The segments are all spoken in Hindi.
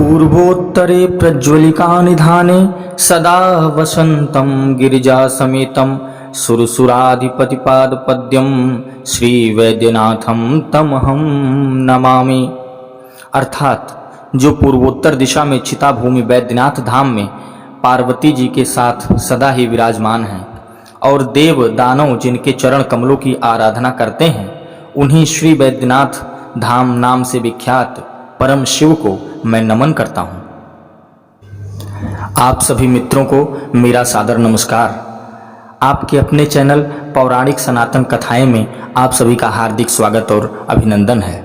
पूर्वोत्तरे प्रज्वलिकानिधाने सदा वसन्तं गिरिजासमेतं सुरसुराधिपतिपादपद्यं श्रीवैद्यनाथं तमहं नमामि। अर्थात जो पूर्वोत्तर दिशा में चिता भूमि वैद्यनाथ धाम में पार्वती जी के साथ सदा ही विराजमान हैं और देव दानव जिनके चरण कमलों की आराधना करते हैं, उन्हीं श्री वैद्यनाथ धाम नाम से विख्यात परम शिव को मैं नमन करता हूँ। आप सभी मित्रों को मेरा सादर नमस्कार। आपके अपने चैनल पौराणिक सनातन कथाएं में आप सभी का हार्दिक स्वागत और अभिनंदन है।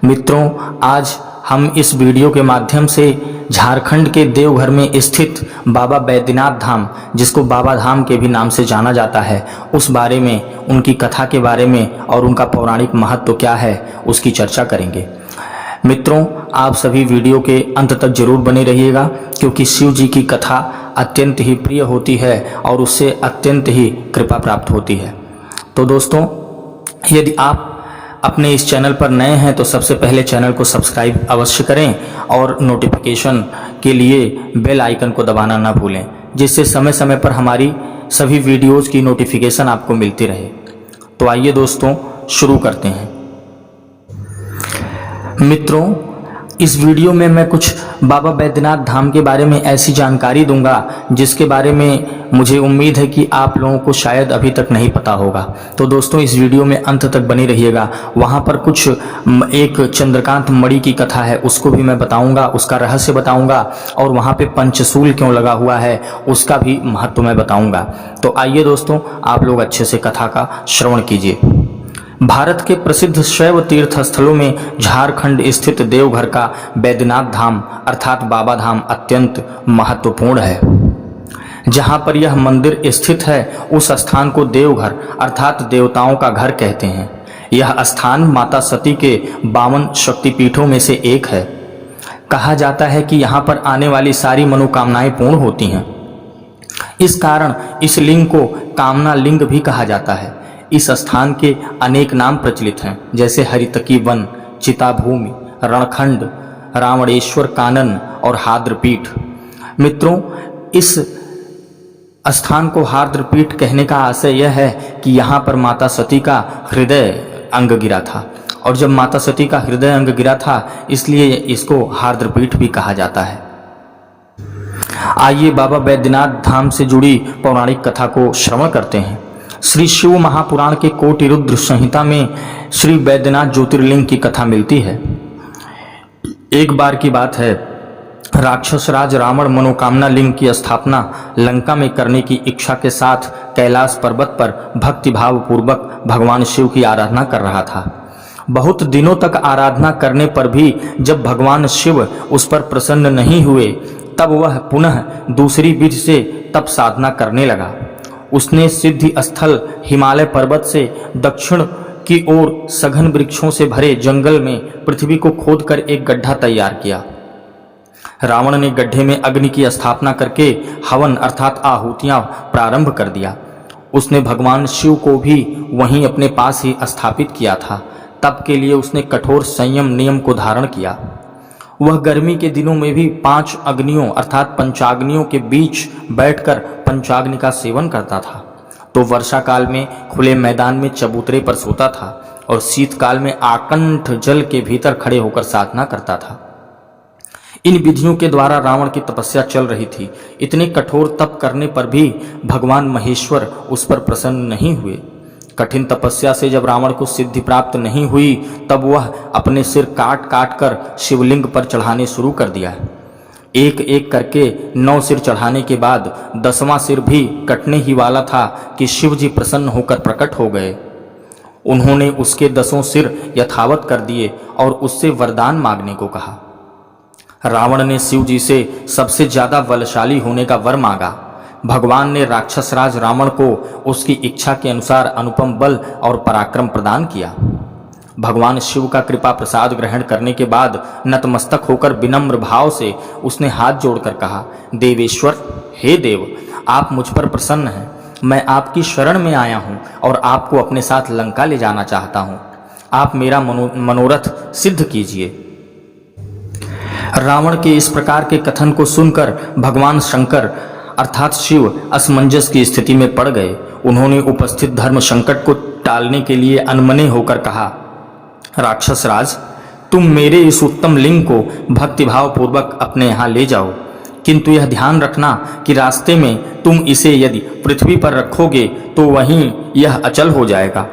मित्रों, आज हम इस वीडियो के माध्यम से झारखंड के देवघर में स्थित बाबा बैद्यनाथ धाम, जिसको बाबा धाम के भी नाम से जाना जाता है, उस बारे में, उनकी कथा के बारे में और उनका पौराणिक महत्व क्या है, उसकी चर्चा करेंगे। मित्रों, आप सभी वीडियो के अंत तक जरूर बने रहिएगा, क्योंकि शिव जी की कथा अत्यंत ही प्रिय होती है और उससे अत्यंत ही कृपा प्राप्त होती है। तो दोस्तों, यदि आप अपने इस चैनल पर नए हैं तो सबसे पहले चैनल को सब्सक्राइब अवश्य करें और नोटिफिकेशन के लिए बेल आइकन को दबाना ना भूलें, जिससे समय समय पर हमारी सभी वीडियोज़ की नोटिफिकेशन आपको मिलती रहे। तो आइए दोस्तों, शुरू करते हैं। मित्रों, इस वीडियो में मैं कुछ बाबा बैद्यनाथ धाम के बारे में ऐसी जानकारी दूंगा जिसके बारे में मुझे उम्मीद है कि आप लोगों को शायद अभी तक नहीं पता होगा। तो दोस्तों, इस वीडियो में अंत तक बने रहिएगा। वहाँ पर कुछ एक चंद्रकांत मणि की कथा है, उसको भी मैं बताऊंगा, उसका रहस्य बताऊंगा, और वहाँ पे पंचशूल क्यों लगा हुआ है उसका भी महत्व मैं बताऊंगा। तो आइए दोस्तों, आप लोग अच्छे से कथा का श्रवण कीजिए। भारत के प्रसिद्ध शैव तीर्थ स्थलों में झारखंड स्थित देवघर का बैद्यनाथ धाम अर्थात बाबा धाम अत्यंत महत्वपूर्ण है। जहां पर यह मंदिर स्थित है, उस स्थान को देवघर अर्थात देवताओं का घर कहते हैं। यह स्थान माता सती के 52 शक्तिपीठों में से एक है। कहा जाता है कि यहाँ पर आने वाली सारी मनोकामनाएं पूर्ण होती हैं। इस कारण इस लिंग को कामना लिंग भी कहा जाता है। इस स्थान के अनेक नाम प्रचलित हैं, जैसे हरितकी वन, चिताभूमि, रणखंड, रावणेश्वर कानन और हाद्रपीठ। मित्रों, इस स्थान को हाद्रपीठ कहने का आशय यह है कि यहाँ पर माता सती का हृदय अंग गिरा था, और जब माता सती का हृदय अंग गिरा था, इसलिए इसको हाद्रपीठ भी कहा जाता है। आइए बाबा बैद्यनाथ धाम से जुड़ी पौराणिक कथा को श्रवण करते हैं। श्री शिव महापुराण के कोटि रुद्र संहिता में श्री बैद्यनाथ ज्योतिर्लिंग की कथा मिलती है। एक बार की बात है, राक्षस राज रावण मनोकामना लिंग की स्थापना लंका में करने की इच्छा के साथ कैलाश पर्वत पर भक्तिभाव पूर्वक भगवान शिव की आराधना कर रहा था। बहुत दिनों तक आराधना करने पर भी जब भगवान शिव उस पर प्रसन्न नहीं हुए, तब वह पुनः दूसरी विधि से तप साधना करने लगा। उसने सिद्धि स्थल हिमालय पर्वत से दक्षिण की ओर सघन वृक्षों से भरे जंगल में पृथ्वी को खोदकर एक गड्ढा तैयार किया। रावण ने गड्ढे में अग्नि की स्थापना करके हवन अर्थात आहुतियां प्रारंभ कर दिया। उसने भगवान शिव को भी वहीं अपने पास ही स्थापित किया था। तब के लिए उसने कठोर संयम नियम को धारण किया। वह गर्मी के दिनों में भी 5 अग्नियों अर्थात पंचाग्नियों के बीच बैठकर पंचाग्नि का सेवन करता था। तो वर्षा काल में खुले मैदान में चबूतरे पर सोता था और शीतकाल में आकंठ जल के भीतर खड़े होकर साधना करता था। इन विधियों के द्वारा रावण की तपस्या चल रही थी। इतने कठोर तप करने पर भी भगवान महेश्वर उस पर प्रसन्न नहीं हुए। कठिन तपस्या से जब रावण को सिद्धि प्राप्त नहीं हुई, तब वह अपने सिर काट काट कर शिवलिंग पर चढ़ाने शुरू कर दिया। एक एक करके 9 सिर चढ़ाने के बाद 10वां सिर भी कटने ही वाला था कि शिव जी प्रसन्न होकर प्रकट हो गए। उन्होंने उसके 10 सिर यथावत कर दिए और उससे वरदान मांगने को कहा। रावण ने शिव जी से सबसे ज्यादा बलशाली होने का वर मांगा। भगवान ने राक्षस राज रावण को उसकी इच्छा के अनुसार अनुपम बल और पराक्रम प्रदान किया। भगवान शिव का कृपा प्रसाद ग्रहण करने के बाद नतमस्तक होकर विनम्र भाव से उसने हाथ जोड़कर कहा, देवेश्वर, हे देव, आप मुझ पर प्रसन्न हैं। मैं आपकी शरण में आया हूं और आपको अपने साथ लंका ले जाना चाहता हूं। आप मेरा मनोरथ सिद्ध कीजिए। रावण के इस प्रकार के कथन को सुनकर भगवान शंकर अर्थात शिव असमंजस की स्थिति में पड़ गए। उन्होंने उपस्थित धर्म संकट को टालने के लिए अनमने होकर कहा, राक्षस राज, तुम मेरे इस उत्तम लिंग को भक्तिभाव पूर्वक अपने यहाँ ले जाओ, किंतु यह ध्यान रखना कि रास्ते में तुम इसे यदि पृथ्वी पर रखोगे तो वहीं यह अचल हो जाएगा।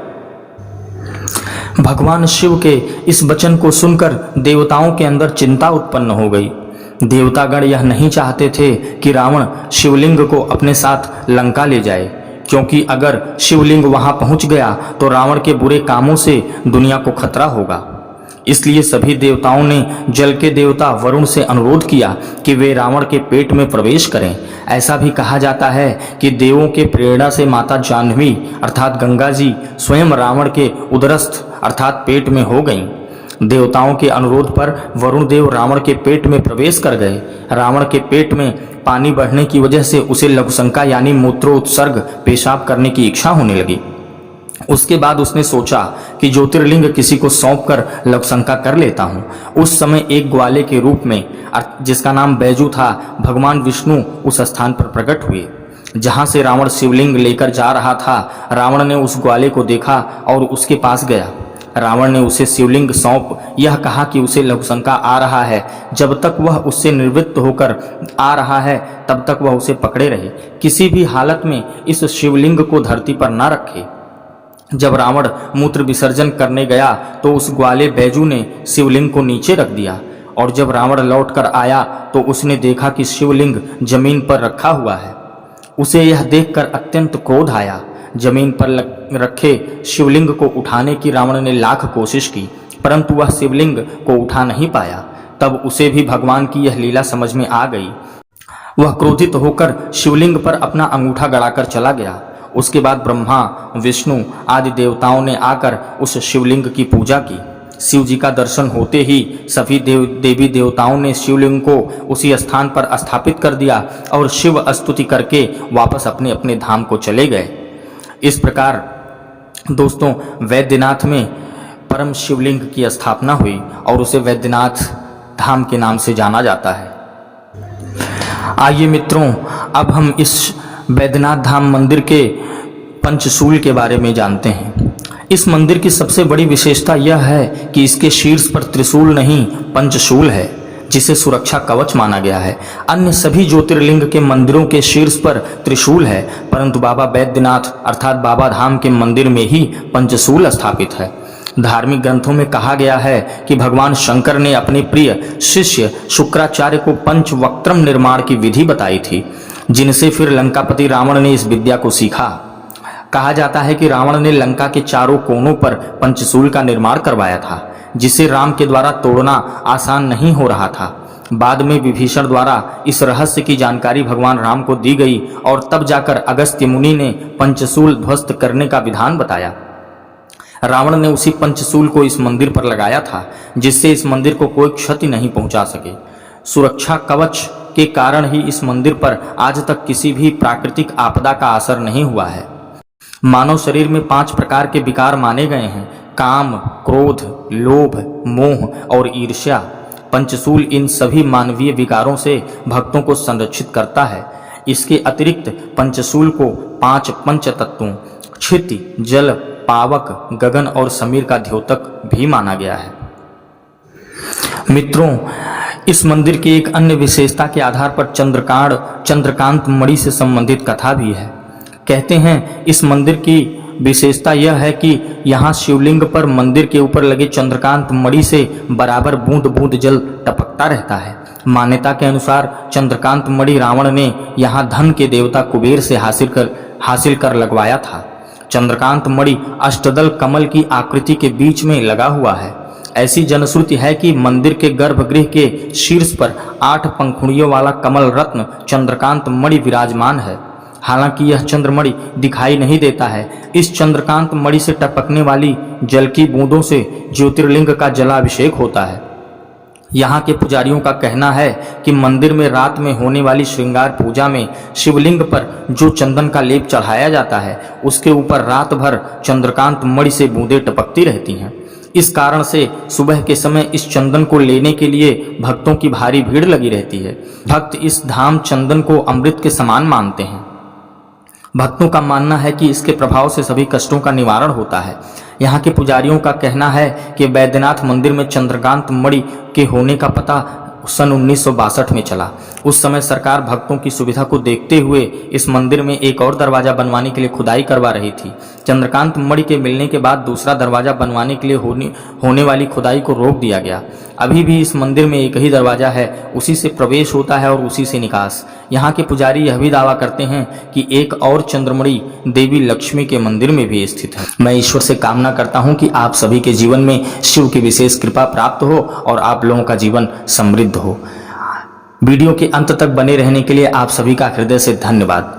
भगवान शिव के इस वचन को सुनकर देवताओं के अंदर चिंता उत्पन्न हो गई। देवतागण यह नहीं चाहते थे कि रावण शिवलिंग को अपने साथ लंका ले जाए, क्योंकि अगर शिवलिंग वहां पहुंच गया तो रावण के बुरे कामों से दुनिया को खतरा होगा। इसलिए सभी देवताओं ने जल के देवता वरुण से अनुरोध किया कि वे रावण के पेट में प्रवेश करें। ऐसा भी कहा जाता है कि देवों के प्रेरणा से माता जाह्नवी अर्थात गंगा जी स्वयं रावण के उदरस्थ अर्थात पेट में हो गईं। देवताओं के अनुरोध पर वरुण देव रावण के पेट में प्रवेश कर गए। रावण के पेट में पानी बढ़ने की वजह से उसे लघुशंका यानी मूत्रोत्सर्ग पेशाब करने की इच्छा होने लगी। उसके बाद उसने सोचा कि ज्योतिर्लिंग किसी को सौंपकर लघुशंका कर लेता हूँ। उस समय एक ग्वाले के रूप में जिसका नाम बैजू था, भगवान विष्णु उस स्थान पर प्रकट हुए जहाँ से रावण शिवलिंग लेकर जा रहा था। रावण ने उस ग्वाले को देखा और उसके पास गया। रावण ने उसे शिवलिंग सौंप यह कहा कि उसे लघुशंका आ रहा है, जब तक वह उससे निवृत्त होकर आ रहा है तब तक वह उसे पकड़े रहे, किसी भी हालत में इस शिवलिंग को धरती पर न रखे। जब रावण मूत्र विसर्जन करने गया तो उस ग्वाले बैजू ने शिवलिंग को नीचे रख दिया, और जब रावण लौट कर आया तो उसने देखा कि शिवलिंग जमीन पर रखा हुआ है। उसे यह देखकर अत्यंत क्रोध आया। जमीन पर रखे शिवलिंग को उठाने की रावण ने लाख कोशिश की, परंतु वह शिवलिंग को उठा नहीं पाया। तब उसे भी भगवान की यह लीला समझ में आ गई। वह क्रोधित होकर शिवलिंग पर अपना अंगूठा गड़ाकर चला गया। उसके बाद ब्रह्मा, विष्णु आदि देवताओं ने आकर उस शिवलिंग की पूजा की। शिव जी का दर्शन होते ही सभी देवी देवताओं ने शिवलिंग को उसी स्थान पर स्थापित कर दिया और शिव स्तुति करके वापस अपने अपने धाम को चले गए। इस प्रकार दोस्तों वैद्यनाथ में परम शिवलिंग की स्थापना हुई और उसे वैद्यनाथ धाम के नाम से जाना जाता है। आइए मित्रों, अब हम इस वैद्यनाथ धाम मंदिर के पंचशूल के बारे में जानते हैं। इस मंदिर की सबसे बड़ी विशेषता यह है कि इसके शीर्ष पर त्रिशूल नहीं पंचशूल है, जिसे सुरक्षा कवच माना गया है। अन्य सभी ज्योतिर्लिंग के मंदिरों के शीर्ष पर त्रिशूल है, परंतु बाबा बैद्यनाथ अर्थात बाबा धाम के मंदिर में ही पंचशूल स्थापित है। धार्मिक ग्रंथों में कहा गया है कि भगवान शंकर ने अपने प्रिय शिष्य शुक्राचार्य को पंचवक्त्रम निर्माण की विधि बताई थी, जिनसे फिर लंकापति रावण ने इस विद्या को सीखा। कहा जाता है कि रावण ने लंका के चारों कोनों पर पंचशूल का निर्माण करवाया था, जिसे राम के द्वारा तोड़ना आसान नहीं हो रहा था। बाद में विभीषण द्वारा इस रहस्य की जानकारी भगवान राम को दी गई और तब जाकर अगस्त्य मुनि ने पंचशूल ध्वस्त करने का विधान बताया। रावण ने उसी पंचशूल को इस मंदिर पर लगाया था, जिससे इस मंदिर को कोई क्षति नहीं पहुंचा सके। सुरक्षा कवच के कारण ही इस मंदिर पर आज तक किसी भी प्राकृतिक आपदा का असर नहीं हुआ है। मानव शरीर में 5 प्रकार के विकार माने गए हैं: काम, क्रोध, लोभ, मोह और ईर्ष्या। पंचशूल इन सभी मानवीय विकारों से भक्तों को संरक्षित करता है। इसके अतिरिक्त पंचशूल को 5 पंच तत्वों क्षिति, जल, पावक, गगन और समीर का द्योतक भी माना गया है। मित्रों, इस मंदिर की एक अन्य विशेषता के आधार पर चंद्रकांत मणि से संबंधित कथा भी है। कहते हैं इस मंदिर की विशेषता यह है कि यहाँ शिवलिंग पर मंदिर के ऊपर लगे चंद्रकांत मणि से बराबर बूंद बूंद जल टपकता रहता है। मान्यता के अनुसार चंद्रकांत मणि रावण ने यहाँ धन के देवता कुबेर से हासिल कर लगवाया था। चंद्रकांत मणि अष्टदल कमल की आकृति के बीच में लगा हुआ है। ऐसी जनश्रुति है कि मंदिर के गर्भगृह के शीर्ष पर 8 पंखुड़ियों वाला कमल रत्न चंद्रकांत मणि विराजमान है। हालांकि यह चंद्रमणि दिखाई नहीं देता है। इस चंद्रकांत मणि से टपकने वाली जल की बूंदों से ज्योतिर्लिंग का जलाभिषेक होता है। यहाँ के पुजारियों का कहना है कि मंदिर में रात में होने वाली श्रृंगार पूजा में शिवलिंग पर जो चंदन का लेप चढ़ाया जाता है, उसके ऊपर रात भर चंद्रकांत मणि से बूंदें टपकती रहती हैं। इस कारण से सुबह के समय इस चंदन को लेने के लिए भक्तों की भारी भीड़ लगी रहती है। भक्त इस धाम चंदन को अमृत के समान मानते हैं। भक्तों का मानना है कि इसके प्रभाव से सभी कष्टों का निवारण होता है। यहाँ के पुजारियों का कहना है कि बैद्यनाथ मंदिर में चंद्रकांत मणि के होने का पता सन 1962 में चला। उस समय सरकार भक्तों की सुविधा को देखते हुए इस मंदिर में एक और दरवाजा बनवाने के लिए खुदाई करवा रही थी। चंद्रकांत मणि के मिलने के बाद दूसरा दरवाजा बनवाने के लिए होने वाली खुदाई को रोक दिया गया। अभी भी इस मंदिर में एक ही दरवाजा है, उसी से प्रवेश होता है और उसी से निकास। यहाँ के पुजारी यह भी दावा करते हैं कि एक और चंद्रमणि देवी लक्ष्मी के मंदिर में भी स्थित है। मैं ईश्वर से कामना करता हूँ कि आप सभी के जीवन में शिव की विशेष कृपा प्राप्त हो और आप लोगों का जीवन समृद्ध हो। वीडियो के अंत तक बने रहने के लिए आप सभी का हृदय से धन्यवाद।